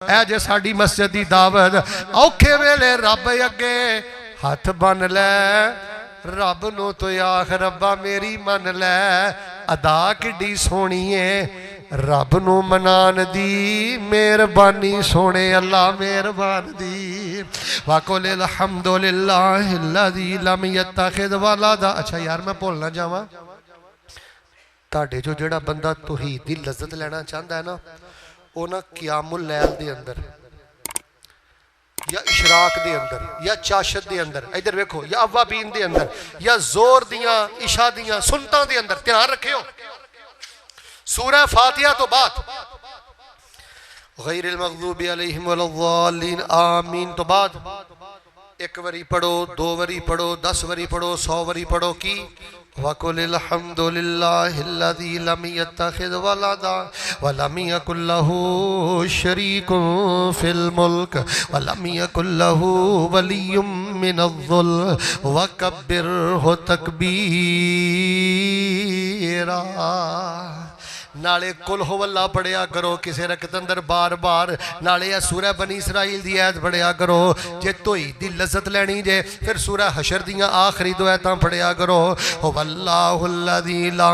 ऐ जे साडी मस्जिद दी दावत औखे वेले रब अगे हथ बन लै रब नू तो आख रब्बा मेरी मन लै अदा किड्डी सोहनी है रब नू मनान दी मेहरबानी सोने अल्लाह मेहरबान दी वकुलिल हम्दुलिल्लाहिल्लज़ी लम यत्तखिज़ वलदा। अच्छा यार मैं भूल ना जावां तुहाडे जो जिहड़ा बंदा तौहीद दी लज़्ज़त लेना चाहता है ना वो ना क़ियामुल लैल दे अंदर या इशराक दे अंदर या चाशत दे अंदर इधर वेखो या अव्वाबीन दे अंदर या जोर दियां इशा दियां सुन्नतां दे अंदर ध्यान रखियो सूरह फातिहा तो बाद गैरिल मग़ज़ूबि अलैहिम वलद्दाल्लीन आमीन तो बाद एक वरी पढ़ो, दो वरी पढ़ो, 10 वरी पढ़ो, 100 वरी पढ़ो की वकुलिल हम्दुलिल्लाहिल्लज़ी लम यत्तखिज़ वलदा वलम यकुल लहू शरीकुन फिल मुल्क वलम यकुल लहू वलिय्युम मिनज़्ज़ुल्म वकब्बिरहु तकबीरा। नाले कुल हुवल्ला पढ़िया करो किसी रकत अंदर बार बार नाले सूरह बनी इसराइल दी आयत पढ़िया करो जे तौहीद दी लज़्ज़त लैनी जे फिर सूरह हशर दियां आखिरी दो आयतां पढ़िया करो हुवल्लाहुल्लज़ी ला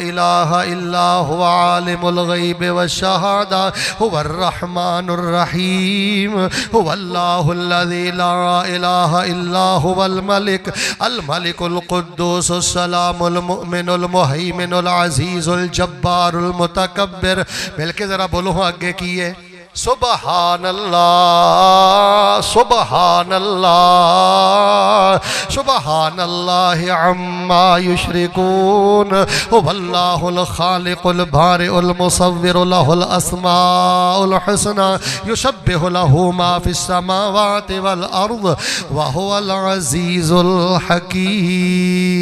इलाहा इल्ला हुवा आलिमुल गैबि वश्शहादा हुवर रहमानुर रहीम हुवल्लाहुल्लज़ी ला इलाहा इल्ला हुवल मलिक अल मलिकुल कुद्दूसुस सलामुल मुमिनुल मुहैमिनुल अज़ीज़ुल जब्बारुल मुतकब्बिर। मिलके जरा बोलो आगे की है सुबहानल्लाह सुबहानल्लाह सुबहानल्लाह अम्मा युशरिकून वल्लाहुल खालिकुल बारिउल मुसव्विरु लहुल अस्माउल हुस्ना युसब्बिहु लहू मा फिस समावाति वल अर्द व हुवल अज़ीज़ुल हकीम।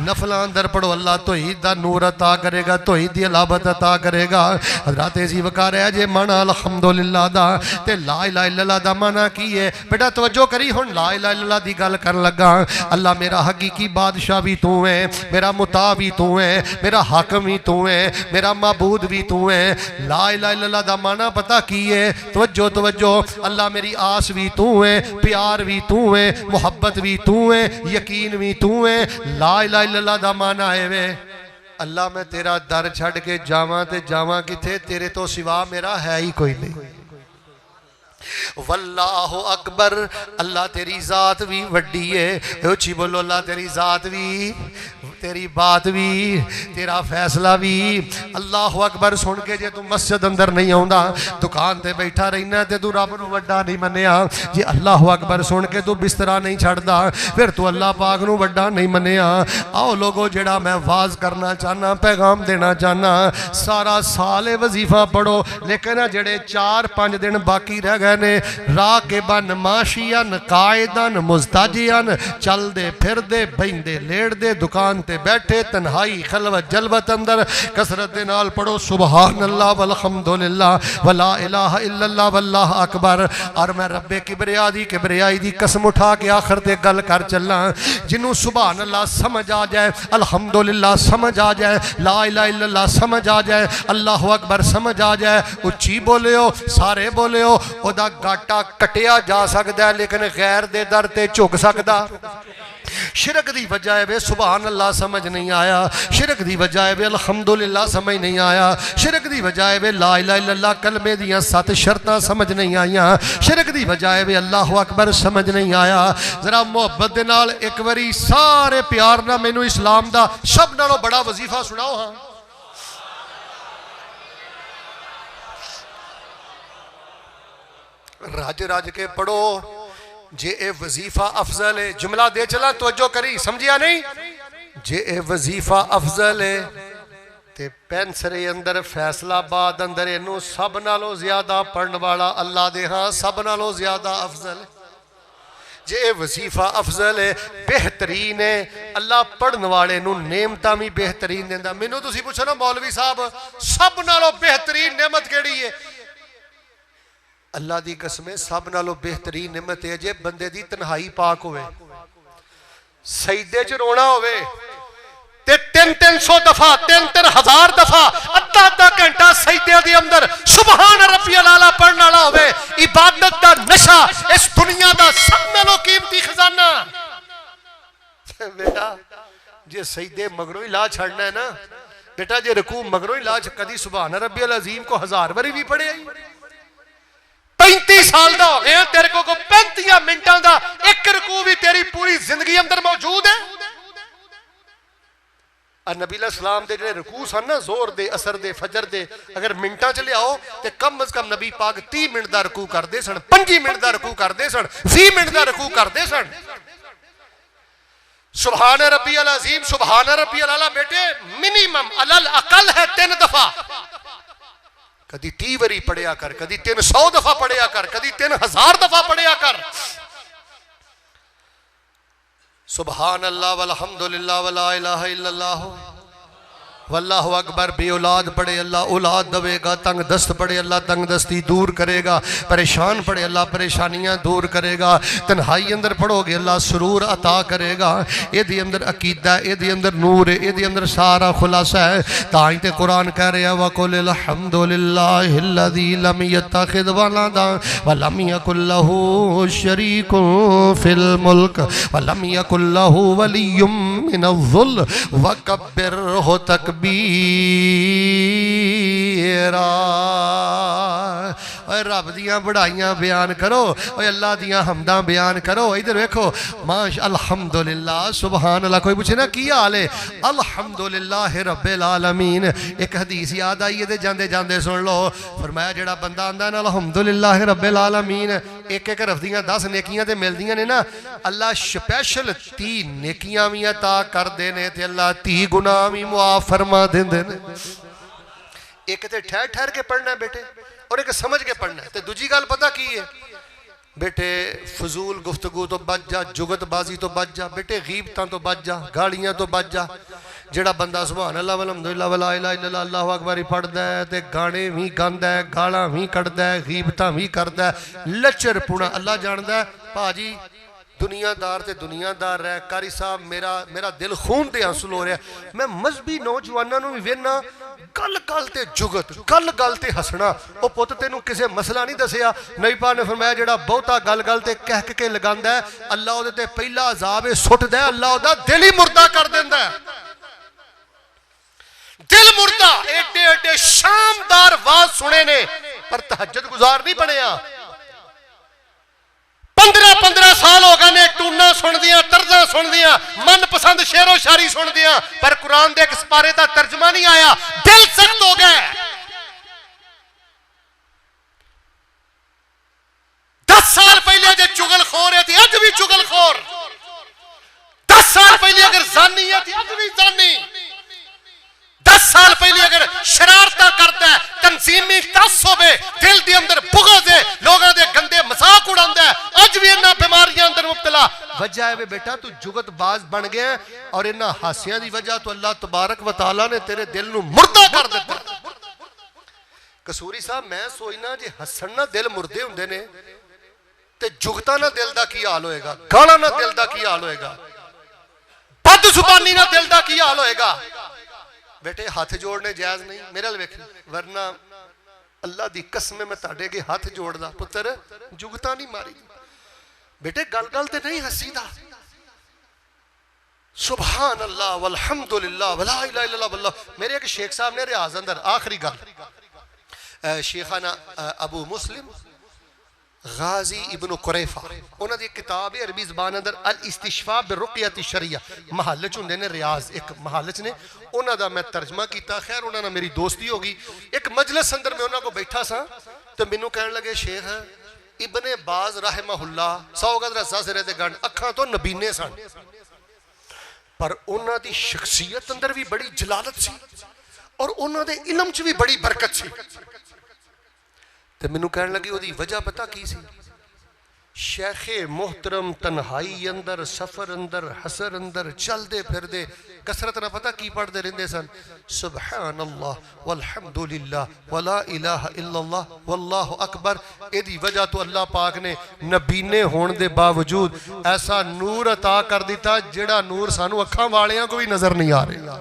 नफला अंदर पढ़ो अल्लाह तौहीद दा नूर अता करेगा तौहीद दी अलाबत अता करेगा। हज़रत जी वकार है जे माना अल्हम्दुलिल्लाह दा ते ला इलाहा इल्लल्लाह दा माना की है बेटा तवज्जो करी हुण ला इलाहा इल्लल्लाह दी गल करन लगा। अल्लाह मेरा हकीकी बादशाह भी तू है मेरा मुता भी तू है मेरा हाकम भी तू है मेरा माबूद भी तू है। ला इलाहा इल्लल्लाह दा माना पता की है तवज्जो तवज्जो अल्लाह मेरी आस भी तू है प्यार भी तू है मुहब्बत भी तू है यकीन भी तू है। ला इलाहा इल्लल्लाह दा माना है वे अल्लाह मैं तेरा दर छड़ के जावां ते जावां किथे तेरे तो सिवा मेरा है ही कोई नहीं। वल्लाहु अकबर अल्लाह तेरी जात भी वड्डी है उची बोलो अल्लाह तेरी जात भी तेरी बात भी तेरा फैसला भी। अल्लाह अकबर सुन के जे तू मस्जिद अंदर नहीं आउंदा दुकान ते बैठा रहना ते तू रब नूं वड्डा नहीं मन्निया जे अल्लाह अकबर सुन के तू बिस्तरा नहीं छड़दा फिर तू अल्लाह पाक नूं वड्डा नहीं मन्निया। आओ लोगो जेड़ा मैं वाज करना चाहना पैगाम देना चाहना सारा साल वजीफा पढ़ो लेकिन जेड़े 4-5 दिन बाकी रह गए ने राकिबन माशियन कायदन मुस्ताजियन चलदे फिरदे बहिंदे लेटदे दुकान ते बैठे तन्हाई खलवत जलवत अंदर कसरत दे नाल पढ़ो सुबहान अल्लाह वल्हम्दुलिल्लाह वला इलाहा इल्लल्लाह वल्लाह अकबर। और मैं रब्बे किबरियाई दी कसम उठा के आखिर ते गल कर चलना जिन्हों सुबहान अल्लाह समझ आ जाए अल्हम्दुलिल्लाह समझ आ जाए ला इलाहा इल्लल्लाह समझ आ जाए अल्लाह अकबर समझ आ जाए उच्ची बोलियो सारे बोलियो ओदा गाटा कटिया जा सकता है लेकिन गैर दे दर ते झुक सकता। शिरक दी वजह है वे सुबहान अल्लाह समझ नहीं आया शिरक दी वजह है वे अल्हम्दुलिल्लाह समझ नहीं आया शिरक दी वजह है वे ला इलाहा इल्लल्लाह कलमे दियां 7 शर्तां समझ नहीं आईयां शिरक दी वजह है वे अल्लाह अकबर समझ नहीं आया। जरा मोहब्बत दे नाल एक बारी सारे प्यार नाल मैनू इस्लाम दा सब नालों बड़ा वजीफा सुनाओ। हाँ रज रज के पढ़ो जे ए वजीफा अफजल है जुमला दे चला तवज्जो करी समझिया नहीं जे ए वजीफा अफजल है ते पेंसरे अंदर फैसलाबाद अंदर इनू सब नालों ज्यादा पढ़ने वाला अल्लाह दे हां सब नालों ज्यादा अफजल जे ए वजीफा अफजल है बेहतरीन है अल्लाह पढ़ने वाले नू नेमतां भी बेहतरीन देंदा। मैनू तुसीं पुछो ना मौलवी साहब सब नालों बेहतरीन नेमत केड़ी है अल्लाह दी कसम सब नालों बेहतरीन नेमत है जे बंदे दी तन्हाई पाक होवे सजदे च रोना होवे ते 300 दफा 3,000 दफा अद्धा अद्धा घंटा सजदे दे अंदर सुभान रब्बियल आला पढ़न वाला होवे, इबादत दा नशा इस दुनिया दा सब नालों कीमती खजाना। बेटा जे सजदे मगरों ही ला छड़ना है ना बेटा, जे रुकू मगरों ही ला, कदी सुभान रब्बियल अजीम को 1000 बारी भी पढ़े। 35 साल का हो गया तेरे को 35 मिनटों का एक रुकू भी तेरी पूरी जिंदगी अंदर मौजूद है। नबी सलाम के जो रुकू सन ना, जोर दे, असर दे, फजर दे, अगर मिनटा च लियाओ तो कम अज कम नबी पाक 30 मिनट का रुकू करते सन, 25 मिनट का रुकू करते सन, 20 मिनट का रुकू करते सन। सुभान रब्बियल अजीम, सुभान रब्बियल आला बेटे मिनिमम अलल अकल है 3 दफा, कदी 30 बारी पढ़िया कर, कदी 300 दफा पढ़िया कर, कदी 3000 दफा पढ़िया कर। सुभान अल्लाह वल्हम्दुलिल्लाह वला इलाहा इल्लल्लाह वल्लाहु अकबर। बे औलाद पढ़े अल्लाह औलाद देगा, तंग दस्त पढ़े अल्लाह तंग दस्ती दूर करेगा, परेशान पढ़े अल्लाह परेशानियां दूर करेगा, तन्हाई अंदर पढ़ोगे अल्लाह सुरूर अता करेगा। ये अंदर अकीदा, ये अंदर नूर है, ये अंदर सारा खुलासा है। ताई ते कुरान कह रहा है वकुल अल्हम्दुलिल्लाहिल्लज़ी लम यत्तखिज़ वलदा व लम यकुल लहू शरीकुन फिल मुल्क व लम यकुल लहू वलियुम मिनज़्ज़ुल वकब्बिरहु तकबीरा। रब दियां बढ़ाइयां बयान करो, अल्लाह दियां हमदां बयान करो। इधर देखो माश अल्हम्दुलिल्लाह सुभान अल्लाह। कोई पूछे ना की हाल है, अल्हम्दुलिल्लाह रब्बिल आलमीन। एक हदीस याद आई है, जाते जाते सुन लो। फरमाया जेड़ा बंदा आंदा ना अल्हम्दुलिल्लाह रब्बिल आलमीन, एक एक हरफ दियां 10 नेकियां ते मिलदियां ने ना, अल्लाह स्पैशल 30 नेकियां भी अता करदे ने ते अल्लाह 30 गुनाह भी मुआफ फरमा देंदे ने। एक तो ठहर ठहर के पढ़ना है बेटे, और एक समझ के पढ़ना है। तो दूजी गल पता की है बेटे, फजूल गुफ्तगू तो बच जा, जुगतबाजी तो बच जा बेटे, गीबतां तो बच जा, गालियां तो बच जा। जेड़ा बंदा सुभान अल्लाह वल्हम्दुलिल्लाह वला इलाहा इल्लल्लाह अल्लाहु अकबर ही पढ़दा है ते गाने भी गांदा है, गालां भी कढ़दा है, गीबतां भी करदा है, लचर पुणा अल्लाह जानदा है। भाजी दुनियादार ते दुनियादार रह, कारी साहब मेरा दिल खून दे आंसू लो रहा। मैं मजहबी नौजवानों भी वेखना, गल गल ते जुगत, गल गल ते हसना। वो पुत तेनू किसी मसला नहीं दसिया, नबी पाक ने फरमाया जेड़ा बहुता गल गल ते कह के लगांदा है अल्लाह उहदे ते पहला अजाब सुटदा है, अल्लाह उहदा दिल ही मुर्दा कर देंदा है। दिल मुर्दा। एडे एडे शानदार वाज सुने ने पर तहज्जुद गुजार नहीं बनिया। 15-15 साल हो गए ने टूना सुन दिया, तर्जा सुन दिया, मनपसंद शेरो शायरी सुन दिया, पर कुरान दे एक सिपारे का तर्जमा नहीं आया। दिल सख्त हो गए। 10 साल पहले जो चुगलखोर है थी अज भी चुगलखोर, 10 साल पहले अगर जानी है थी अज भी जानी, 10 साल पहले अगर शरारता करता है, तंजीमी तासुब है, दिल के अंदर बुग़्ज़ है, लोगों के गंदे मजाक उड़ाता है, अज भी इन्हां बीमारियां अंदर मुब्तला। वजह है बेटा तू जुगतबाज बन गया और इन्हां हासियां की वजह तो अल्लाह तबारक व तआला ने तेरे दिल नूं मुर्दा कर दिता। कसूरी साहब मैं सोचना जे हसन ना दिल मुर्दे हुंदे ने ते जुगता ना दिल दा की हाल होएगा, गाला ना दिल दा की हाल होएगा, बद जुबानी ना दिल दा की हाल होएगा। बेटे हाथ जोड़ने जायज नहीं, मेरे वेख, वरना अल्लाह दी कसम मैं ताड़े अगे हाथ जोड़दा पुत्र जुगता नहीं मारी। बेटे गल गल ते नहीं हसीदा। सुभान अल्लाह वल्हम्दुलिल्लाह वला इलाहा इल्लल्लाह वल्लाह। मेरे एक शेख साहब ने रियाज अंदर आखिरी गल, शेखाना अबू मुस्लिम गाजी इब्न कुरैफा, उन्होंने एक किताब है अरबी ज़बान अंदर अल इस्तिशफा बिरुक़यत शरिया, महल च हुंदे ने रियाज, एक महल च ने, उन्हों का मैं तर्जमा किया। खैर उन्होंने मेरी दोस्ती हो गई। एक मजलिस अंदर मैं उन्होंने को बैठा सा तो मैनू कहन लगे शेख इब्ने बाज रहमहुल्लाह 100 गज रस्सा सिरे ते गंढ, अखां तो नबीने सन, पर उन्हों की शख्सियत अंदर भी बड़ी जलालत सी और उन्हों दे इलम च भी बड़ी बरकत सी। तो मैनू कहन लगी उसकी वजह पता की सी? शेखे मोहतरम तन्हाई अंदर, सफर अंदर, हसर अंदर चलते फिरते कसरत ना पता की पढ़ते रहते सन, सुभान अल्लाह वल्हम्दुलिल्लाह वला इलाहा इल्लल्लाह वल्लाहु अकबर। इहदी वजह तो अल्लाह पाक ने नबीने होने के बावजूद ऐसा नूर अता कर दिता जिहड़ा नूर सानू अखां वालियां को भी नजर नहीं आ रहा।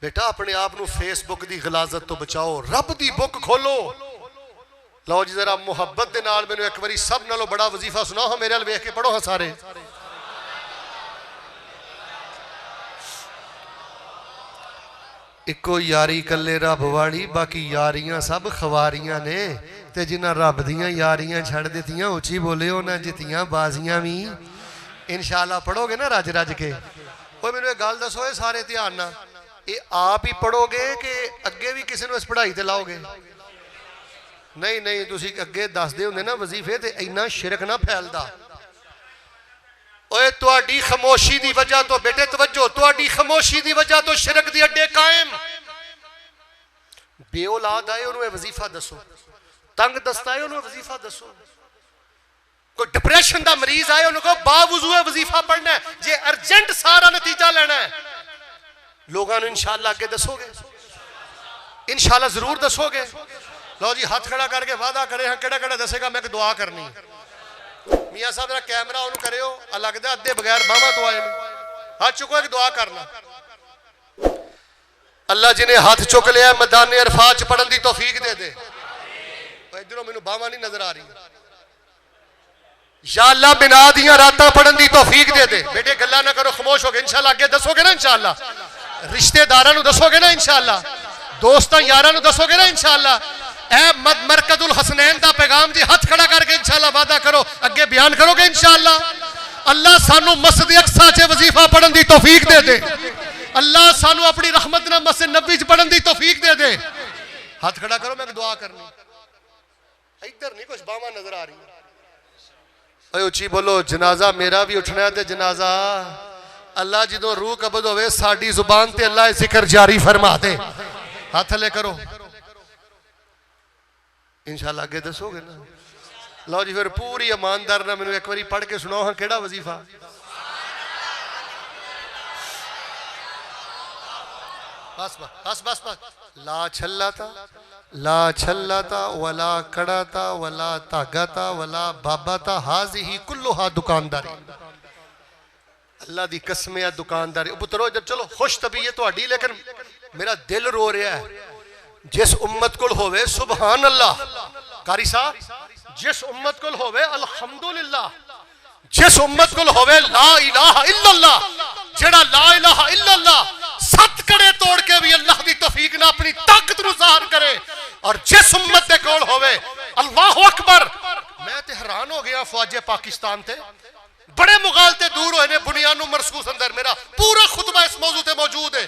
बेटा अपने आप को फेसबुक की गलाजत तो बचाओ, रब की बुक खोलो। लो जी जरा मुहब्बत के नाल मैनू एक बारी सब नालों बड़ा वजीफा सुनाओ हाँ, मेरे वाल वेख के पढ़ो हाँ सारे। इको यारी कले रब वाली, बाकी यारियां सब खवारियां ने। ते जिन्हां रब दियां यारियां छड़ दित्तियां उची बोले उन्हां जित्तियां बाजियां भी। इंशाअल्लाह पढ़ोगे ना रज रज के। कोई मैनू एक गल दसो, ये सारे ध्यान ना, ये आप ही पढ़ोगे कि अगे भी किसी इस पढ़ाई ते लाओगे? नहीं नहीं, तुसी अगे दसदे हुंदे ना वजीफे ते इन्ना शिरक ना फैलदा। ओए तुहाडी खामोशी दी वजह तो बेटे तवज्जो, तुहाडी खामोशी दी वजह तो शिरक दी अड्डे कायम। बेऔलाद आए उन्होंने वजीफा दसो, तंग दस्ता है उन्होंने वजीफा दसो, कोई डिप्रेशन का मरीज आए उन्होंने कहो बावजूद वजीफा पढ़ना है, जे अर्जेंट सारा नतीजा लेना है। लोगों ने इंशाअल्लाह अगे दसोगे, इंशाअल्लाह जरूर दसोगे। लो जी हाथ खड़ा करके वादा करे हाँ, केड़ा केड़ा दसेगा मैं एक दुआ करनी। मियाँ साहब जरा कैमरा ऑन करियो, लगता अद्धे बगैर बाहों तो आए। हाथ चुको एक दुआ करना। अल्लाह जिन्हें हाथ चुक लिया मैदान अरफात पढ़न की तौफीक दे दे। इधरों मैनू बावां नहीं नजर आ रही। या अल्लाह बिना दियां रातां पढ़न की तौफीक दे दे। बेटे गल्लां ना करो, खामोश हो गए। इंशाअल्लाह अगे दसोगे ना, इंशाअल्लाह रिश्तेदारां नूं दसोगे ना, इंशाअल्लाह दोस्तां यारां नूं दसोगे ना, इंशाअल्लाह मरकजुल हसनैन का पैगाम जी हाथ खड़ा करके इंशाअल्लाह वादा करो अगे बयान करोगे इंशाअल्लाह। अल्लाह सानू मस्जिद अक्सा च वजीफा पढ़न की तौफीक दे दे। अल्लाह सानू अपनी रहमत नाल मस्जिद नबी च पढ़न की तौफीक दे दे। हाथ खड़ा करो, मैं दुआ करनी। इधर नहीं कुछ बावां नजर आ रही। उची बोलो, जनाजा मेरा भी उठना है। जनाजा अल्लाह जो रूह कबज होवे साडी जुबान ते अल्लाह जिक्र जारी फरमा दे। हाथ ले करो इंशाअल्लाह अगे दसोगे ना। लो जी फिर पूरी ईमानदार ना मैनू एक बारी पढ़ के सुनाओ हाँ, केड़ा वजीफा? बस बस बस बस। ला छल्लाता ला छल्लाता वला कड़ाता वला तागाता वला बाबाता हाज़िही कुल्लुहा दुकानदारी। अल्लाह दी कसम है दुकानदारी। पुत्रो इधर चलो, खुश तबीयत तुहाडी, लेकिन मेरा दिल रो रहा है। जिस उम्मत को होवे सुबहान अल्लाह, कारी साहब जिस उम्मत को होवे अल्हम्दुलिल्लाह, जिस उम्मत को होवे ला इलाहा इल्लल्लाह, जेड़ा ला इलाहा इल्लल्लाह सत कड़े तोड़ के भी अल्लाह की तौफीक ना अपनी ताकत नूं ज़ाहिर करे। और जिस उम्मत दे कोल होवे अल्लाहु अकबर। मैं ते हैरान हो गया, फौजे पाकिस्तान ते बड़े मुगालते दूर होए ने बुनियाद नूं महसूस अंदर। मेरा पूरा खुतबा इस मौजू ते मौजूद है।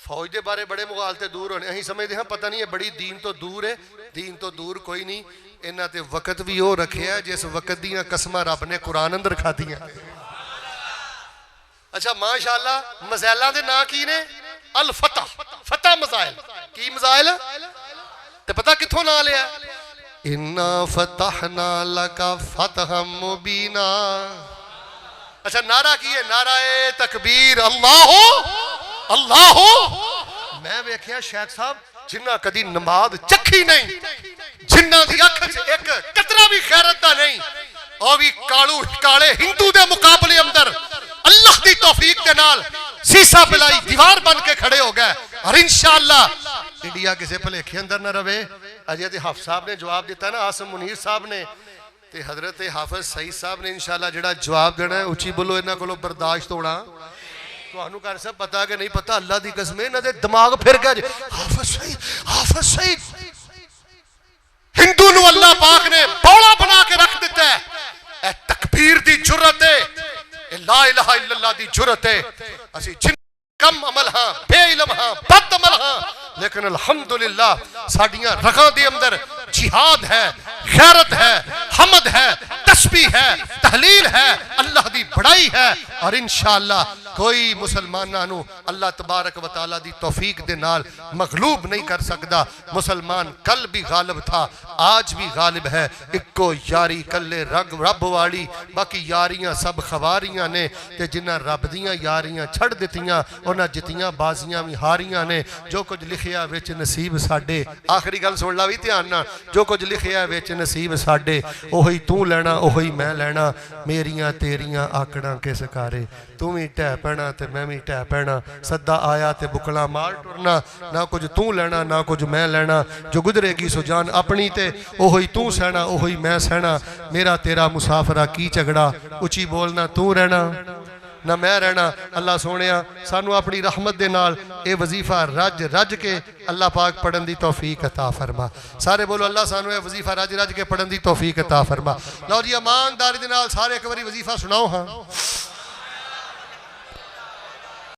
फौज के बारे बड़े मुगालते दूर होने, अं समझते हाँ पता नहीं है बड़ी दीन तो दूर है। दीन तो दूर कोई नहीं, इन्हां ते वक्त भी वो रखे है जिस वक्त दियां कसमां रब ने कुरान अंदर खादियां। अच्छा माशाअल्लाह, मज़ैलां दे नां की ने? अल फतह, फतह मज़ाइल। की मज़ाइल ते पता कित्थों नां लिया? इन्ना फतहना लका फतहम मुबीना। अच्छा नारा की है? नाराए तकबीर, अल्लाह अल्लाह। मैं वेख्या शेख साहब जिन्ना कदी नमाज चखी नहीं, जिन्ना दी अख च एक कतरा भी खैरत दा नहीं, और भी कालू काले हिंदू दे मुकाबले अंदर अल्लाह दी तौफीक के नाल सीसा पिलाई दीवार बन के खड़े हो गए। और इंशाअल्लाह इंडिया किसी भुलेखे अंदर न रवे। अजय ते हाफिज साहब ने जवाब दिता ना, आसम मुनीर साहब ने ते हजरत हाफिज सईद साहब ने इंशाअल्लाह जिहड़ा जवाब देना है, उची बोलो, इन्हां कोलों बर्दाश्त होना। तुहानू कर सब पता कि नहीं पता? अल्लाह दी कसम इन्हां दे दिमाग फिर गया। हाफिज सईद, हाफिज सईद, हिंदू नू अल्लाह पाक ने बौला बना के रख दिता है। ए तकबीर दी जुर्रत है, ला इलाहा इल्लल्लाह दी जुर्रत है। असी जिन कम अमल हाँ, बे इल्म हाँ, बद अमल हाँ, लेकिन अल्हम्दुलिल्लाह साडियां रगां दे अंदर जिहाद है, गैरत है, हमद है, तस्बीह है, तहलील है, अल्लाह दी बड़ाई है। और इंशाअल्लाह कोई मुसलमानां नू अल्लाह तबारक व तआला दी तौफीक दे नाल मगलूब नहीं कर सकता। मुसलमान कल भी गालिब था, आज भी गालिब है। इक्को यारी कल्ले रब वाली, बाकी यारियां सब खवारियां ने। ते जिन्हां रब दियां यारियां छड़ दित्तियां उन्हां जित्तियां बाजियां भी हारियां ने। जो कुछ लिखिया विच नसीब साडे, आखिरी गल सुन ला भी ध्यान नाल, जो कुछ लिखिया विच नसीब साडे ओही तू लेना ओही मैं लैना। मेरियां तेरियां आकड़ां किस कारे, तू भी ढह पैना ते मैं भी ढह पैना। सद्दा आया ते बुकला मार टुरना, ना कुछ तू लैना ना कुछ मैं लैना। जो गुजरेगी सो जान अपनी ते ओही तू सहना ओही मैं सहना। मेरा तेरा मुसाफरा की झगड़ा, उची बोलना तू रहना ना मैं रहना। अल्लाह सोने सानू अपनी रहमत दे नाल ये वजीफा रज रज के अल्लाह पाक पढ़न दी तौफीक अता फरमा। सारे बोलो अल्लाह सानू ये वजीफा रज रज के पढ़न दी तौफीक अता फरमा। लो जी ईमानदारी दे नाल सारे एक बारी वजीफा सुनाओ। हाँ